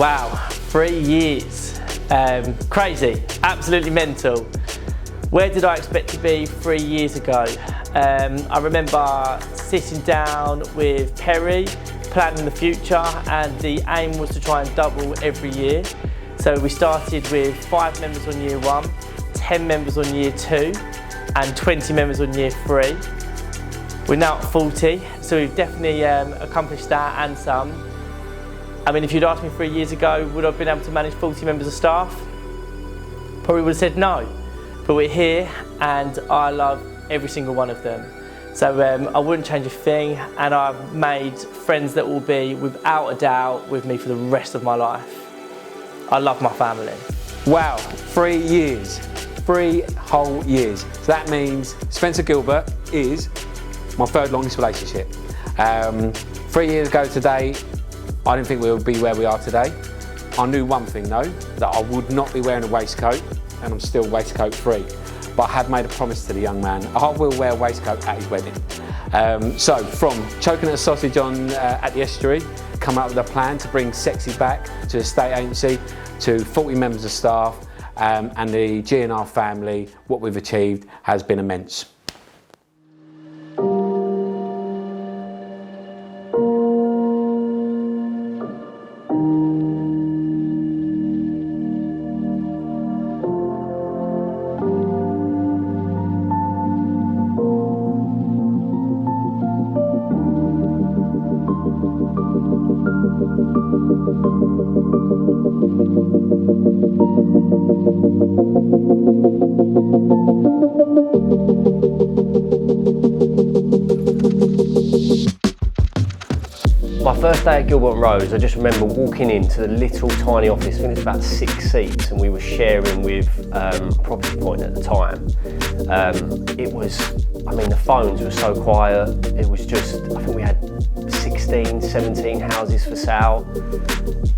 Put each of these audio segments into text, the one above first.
Wow, 3 years. Crazy, absolutely mental. Where did I expect to be 3 years ago? I remember sitting down with Perry, planning the future, and the aim was to try and double every year. So we started with 5 members on year 1, 10 members on year 2, and 20 members on year 3. We're now at 40, so we've definitely accomplished that and some. I mean, if you'd asked me 3 years ago, would I have been able to manage 40 members of staff? Probably would have said no. But we're here and I love every single one of them. So I wouldn't change a thing, and I've made friends that will be, without a doubt, with me for the rest of my life. I love my family. Wow, 3 years. 3 whole years. So that means Spencer Gilbert is my 3rd longest relationship. 3 years ago today, I didn't think we would be where we are today. I knew one thing though, that I would not be wearing a waistcoat, and I'm still waistcoat free. But I had made a promise to the young man, I will wear a waistcoat at his wedding. So from choking at a sausage at the estuary, come up with a plan to bring sexy back to the estate agency, to 40 members of staff, and the G&R family, what we've achieved has been immense. My first day at Gilbert & Rose, I just remember walking into the little tiny office. I think it's about 6 seats, and we were sharing with Property Point at the time. It was, I mean, the phones were so quiet. It was just, I think we had 16, 17 houses for sale.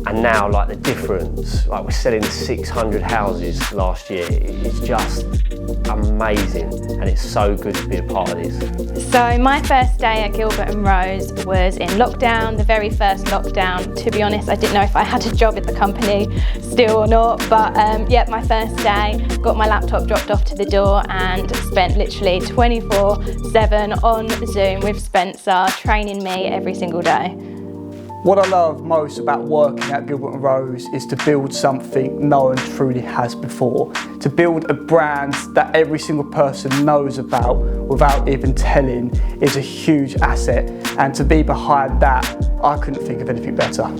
And now, like, the difference, like, we're selling 600 houses last year. It's just amazing, and it's so good to be a part of this. So my first day at Gilbert & Rose was in lockdown, the very first lockdown. To be honest, I didn't know if I had a job at the company still or not, but yeah, my first day, got my laptop dropped off to the door and spent literally 24/7 on Zoom with Spencer, training me every single day. What I love most about working at Gilbert & Rose is to build something no one truly has before. To build a brand that every single person knows about without even telling is a huge asset, and to be behind that, I couldn't think of anything better.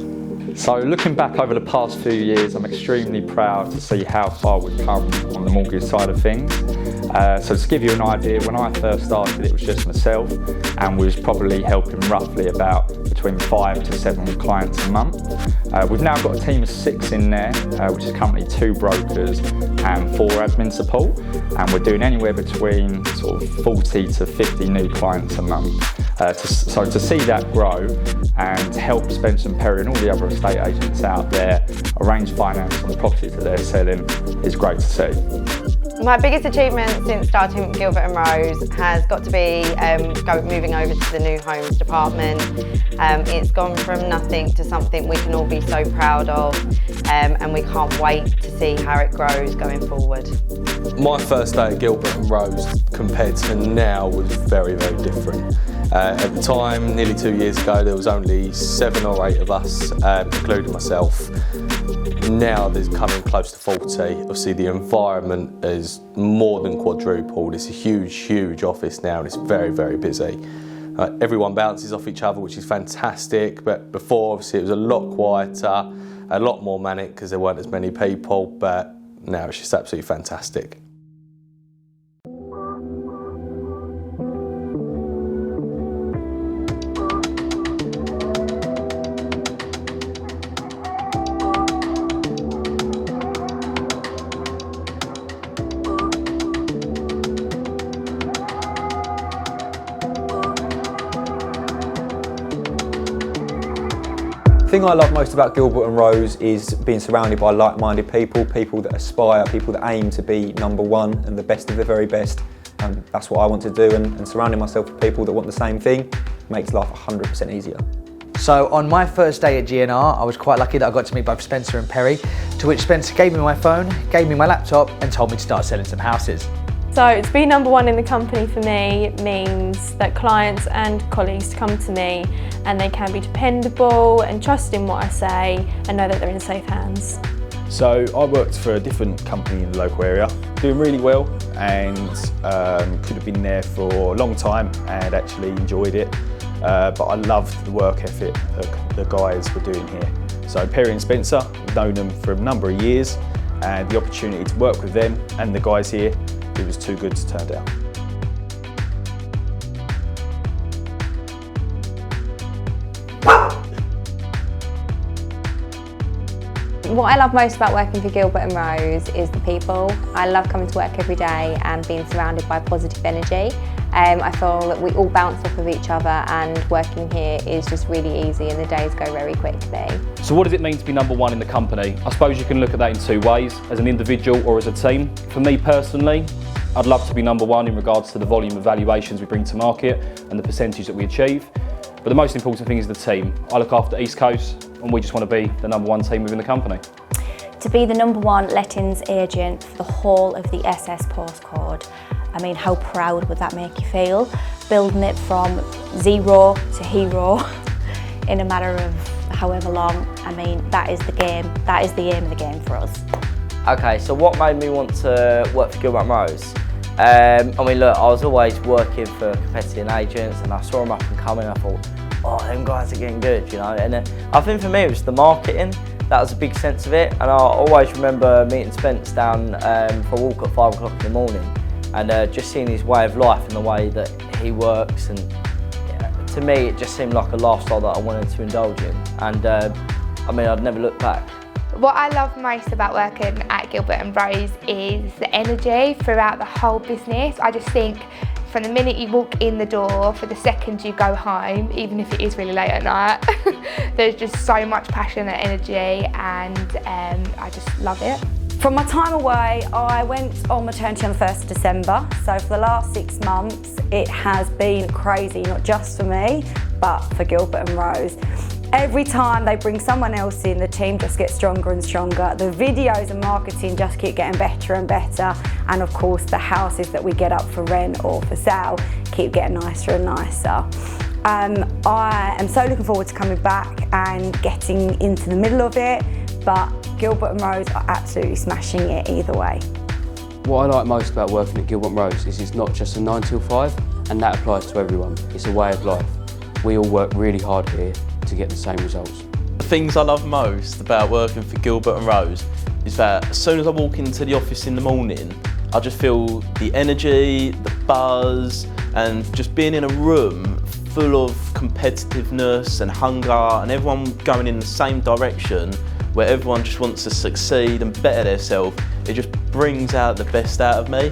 So looking back over the past few years, I'm extremely proud to see how far we've come on the mortgage side of things. So to give you an idea, when I first started, it was just myself, and we was probably helping roughly about between 5 to 7 clients a month. We've now got a team of 6 in there, which is currently 2 brokers and 4 admin support, and we're doing anywhere between sort of 40 to 50 new clients a month. So to see that grow and help Spencer and Perry and all the other estate agents out there arrange finance on the properties that they're selling is great to see. My biggest achievement since starting Gilbert & Rose has got to be moving over to the new homes department. It's gone from nothing to something we can all be so proud of, and we can't wait to see how it grows going forward. My first day at Gilbert & Rose compared to now was very, very different. At the time, nearly 2 years ago, there was only 7 or 8 of us, including myself. Now there's coming close to 40. Obviously the environment is more than quadrupled. It's a huge, huge office now, and it's very, very busy. Everyone bounces off each other, which is fantastic, but before obviously it was a lot quieter, a lot more manic because there weren't as many people, but now it's just absolutely fantastic. The thing I love most about Gilbert & Rose is being surrounded by like-minded people, people that aspire, people that aim to be #1 and the best of the very best. That's what I want to do, and surrounding myself with people that want the same thing makes life 100% easier. So on my first day at G&R, I was quite lucky that I got to meet both Spencer and Perry, to which Spencer gave me my phone, gave me my laptop and told me to start selling some houses. So to be number one in the company for me means that clients and colleagues come to me and they can be dependable and trust in what I say and know that they're in safe hands. So I worked for a different company in the local area, doing really well, and could have been there for a long time and actually enjoyed it. But I loved the work ethic that the guys were doing here. So Perry and Spencer, I've known them for a number of years, and the opportunity to work with them and the guys here, it was too good to turn down. What I love most about working for Gilbert and Rose is the people. I love coming to work every day and being surrounded by positive energy. I feel that we all bounce off of each other, and working here is just really easy and the days go very quickly. So what does it mean to be number one in the company? I suppose you can look at that in two ways, as an individual or as a team. For me personally, I'd love to be number one in regards to the volume of valuations we bring to market and the percentage that we achieve. But the most important thing is the team. I look after East Coast and we just want to be the number one team within the company. To be the number one lettings agent for the whole of the SS postcode, I mean, how proud would that make you feel? Building it from zero to hero in a matter of however long, I mean, that is the game. That is the aim of the game for us. Okay, so what made me want to work for Gilbert & Rose? I mean, look, I was always working for competitive agents and I saw them up and coming. I thought, oh, them guys are getting good, you know. And I think for me it was the marketing. That was a big sense of it. And I always remember meeting Spence down for a walk at 5 o'clock in the morning and just seeing his way of life and the way that he works. And to me, it just seemed like a lifestyle that I wanted to indulge in. And I mean, I'd never look back. What I love most about working at Gilbert & Rose is the energy throughout the whole business. I just think from the minute you walk in the door, for the second you go home, even if it is really late at night, there's just so much passion and energy, and I just love it. From my time away, I went on maternity on the 1st of December. So for the last 6 months, it has been crazy, not just for me, but for Gilbert & Rose. Every time they bring someone else in, the team just gets stronger and stronger. The videos and marketing just keep getting better and better. And of course, the houses that we get up for rent or for sale keep getting nicer and nicer. I am so looking forward to coming back and getting into the middle of it, but Gilbert & Rose are absolutely smashing it either way. What I like most about working at Gilbert & Rose is it's not just a 9 till 5, and that applies to everyone. It's a way of life. We all work really hard here to get the same results. The things I love most about working for Gilbert & Rose is that as soon as I walk into the office in the morning, I just feel the energy, the buzz, and just being in a room full of competitiveness and hunger and everyone going in the same direction where everyone just wants to succeed and better themselves. It just brings out the best out of me.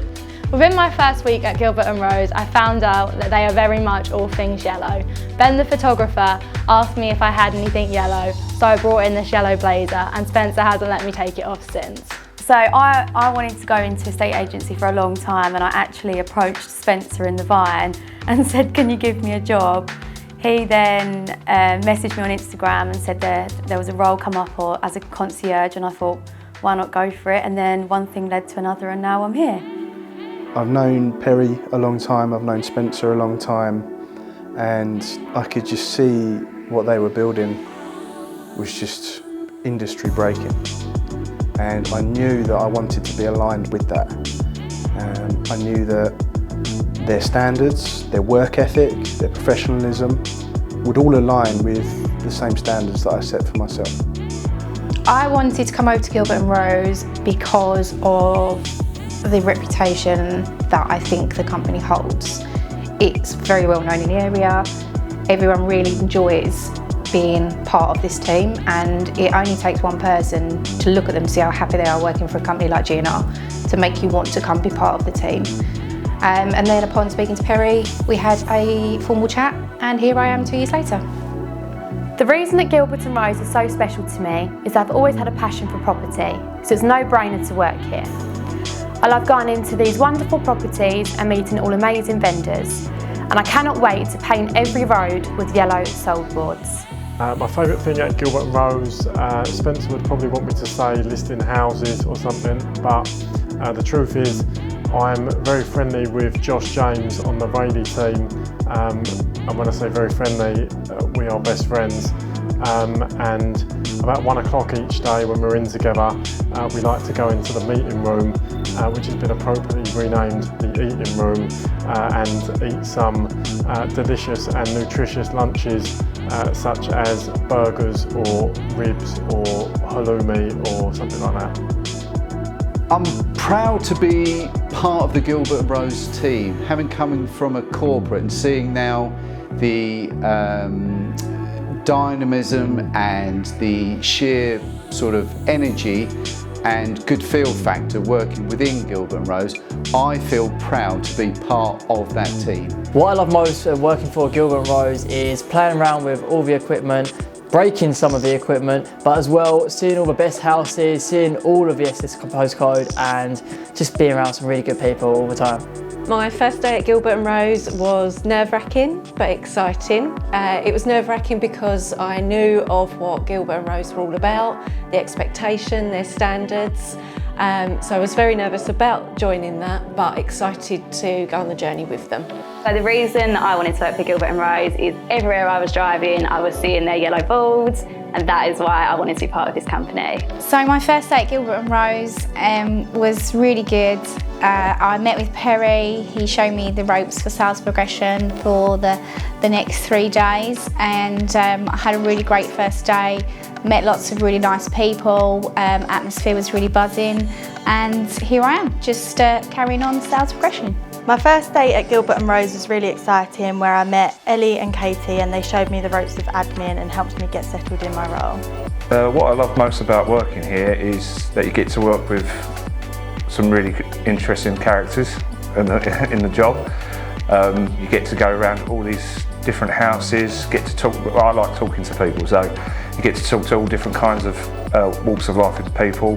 Within my first week at Gilbert & Rose, I found out that they are very much all things yellow. Ben, the photographer, asked me if I had anything yellow, so I brought in this yellow blazer, and Spencer hasn't let me take it off since. So I wanted to go into a estate agency for a long time, and I actually approached Spencer in the Vine and said, can you give me a job? He then messaged me on Instagram and said there was a role come up as a concierge, and I thought, why not go for it? And then one thing led to another, and now I'm here. I've known Perry a long time, I've known Spencer a long time, and I could just see what they were building was just industry breaking. And I knew that I wanted to be aligned with that. I knew that their standards, their work ethic, their professionalism would all align with the same standards that I set for myself. I wanted to come over to Gilbert & Rose because of the reputation that I think the company holds. It's very well known in the area. Everyone really enjoys being part of this team, and it only takes one person to look at them to see how happy they are working for a company like G&R to make you want to come be part of the team. And then upon speaking to Perry, we had a formal chat, and here I am 2 years later. The reason that Gilbert & Rose is so special to me is I've always had a passion for property, so it's a no-brainer to work here. I love going into these wonderful properties and meeting all amazing vendors, and I cannot wait to paint every road with yellow sold boards. My favourite thing at Gilbert & Rose, Spencer would probably want me to say listing houses or something, but the truth is I'm very friendly with Josh James on the Rayleigh team, and when I say very friendly, we are best friends. And about 1 o'clock each day when we're in together, we like to go into the meeting room, which has been appropriately renamed the eating room, and eat some delicious and nutritious lunches, such as burgers or ribs or halloumi or something like that. I'm proud to be part of the Gilbert & Rose team, having come from a corporate and seeing now the dynamism and the sheer sort of energy and good feel factor working within Gilbert & Rose. I feel proud to be part of that team. What I love most of working for Gilbert & Rose is playing around with all the equipment, breaking some of the equipment, but as well seeing all the best houses, seeing all of the Essex postcode, and just being around some really good people all the time. My first day at Gilbert & Rose was nerve-wracking but exciting. It was nerve-wracking because I knew of what Gilbert & Rose were all about, the expectation, their standards. So I was very nervous about joining that, but excited to go on the journey with them. So the reason I wanted to work for Gilbert & Rose is everywhere I was driving, I was seeing their yellow boards, and that is why I wanted to be part of this company. So my first day at Gilbert & Rose was really good. I met with Perry. He showed me the ropes for sales progression for the next 3 days, and I had a really great first day. Met lots of really nice people, atmosphere was really buzzing, and here I am, just carrying on sales progression. My first day at Gilbert & Rose was really exciting, where I met Ellie and Katie, and they showed me the ropes of admin and helped me get settled in my role. What I love most about working here is that you get to work with some really interesting characters in the job. You get to go around all these different houses, get to talk. I like talking to people, so you get to talk to all different kinds of walks of life with people.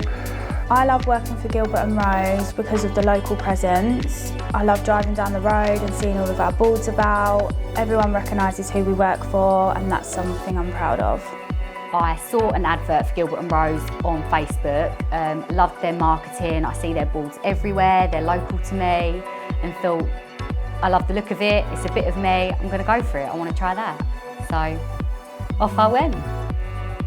I love working for Gilbert & Rose because of the local presence. I love driving down the road and seeing all of our boards about. Everyone recognises who we work for, and that's something I'm proud of. I saw an advert for Gilbert & Rose on Facebook, loved their marketing. I see their boards everywhere, they're local to me, and thought, I love the look of it, it's a bit of me, I'm going to go for it, I want to try that. So off I went.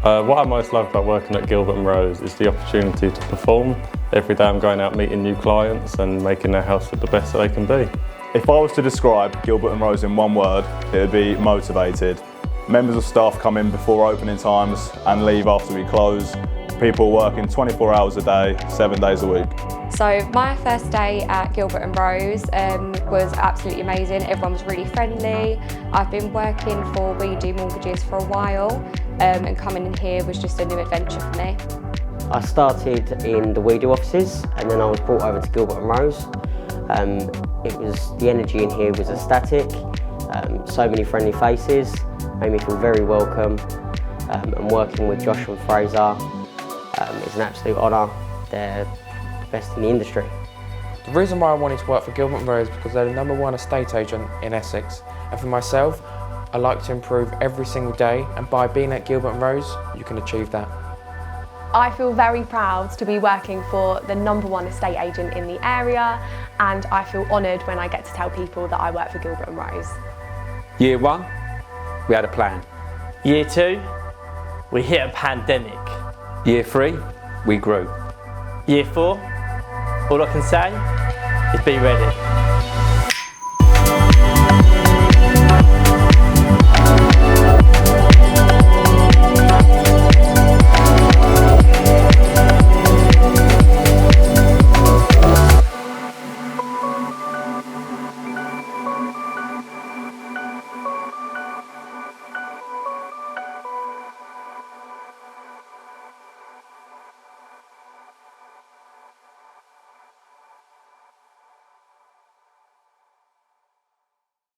What I most love about working at Gilbert & Rose is the opportunity to perform. Every day I'm going out meeting new clients and making their house look the best that they can be. If I was to describe Gilbert & Rose in one word, it would be motivated. Members of staff come in before opening times and leave after we close. People working 24 hours a day, 7 days a week. So my first day at Gilbert & Rose was absolutely amazing. Everyone was really friendly. I've been working for We Do Mortgages for a while, and coming in here was just a new adventure for me. I started in the We Do offices, and then I was brought over to Gilbert & Rose. The energy in here was ecstatic. So many friendly faces, made me feel very welcome. And working with Josh and Fraser is an absolute honour. They're the best in the industry. The reason why I wanted to work for Gilbert & Rose is because they're the #1 estate agent in Essex. And for myself, I like to improve every single day, and by being at Gilbert & Rose, you can achieve that. I feel very proud to be working for the #1 estate agent in the area, and I feel honoured when I get to tell people that I work for Gilbert & Rose. Year 1, we had a plan. Year 2, we hit a pandemic. Year 3, we grew. Year 4, all I can say is be ready.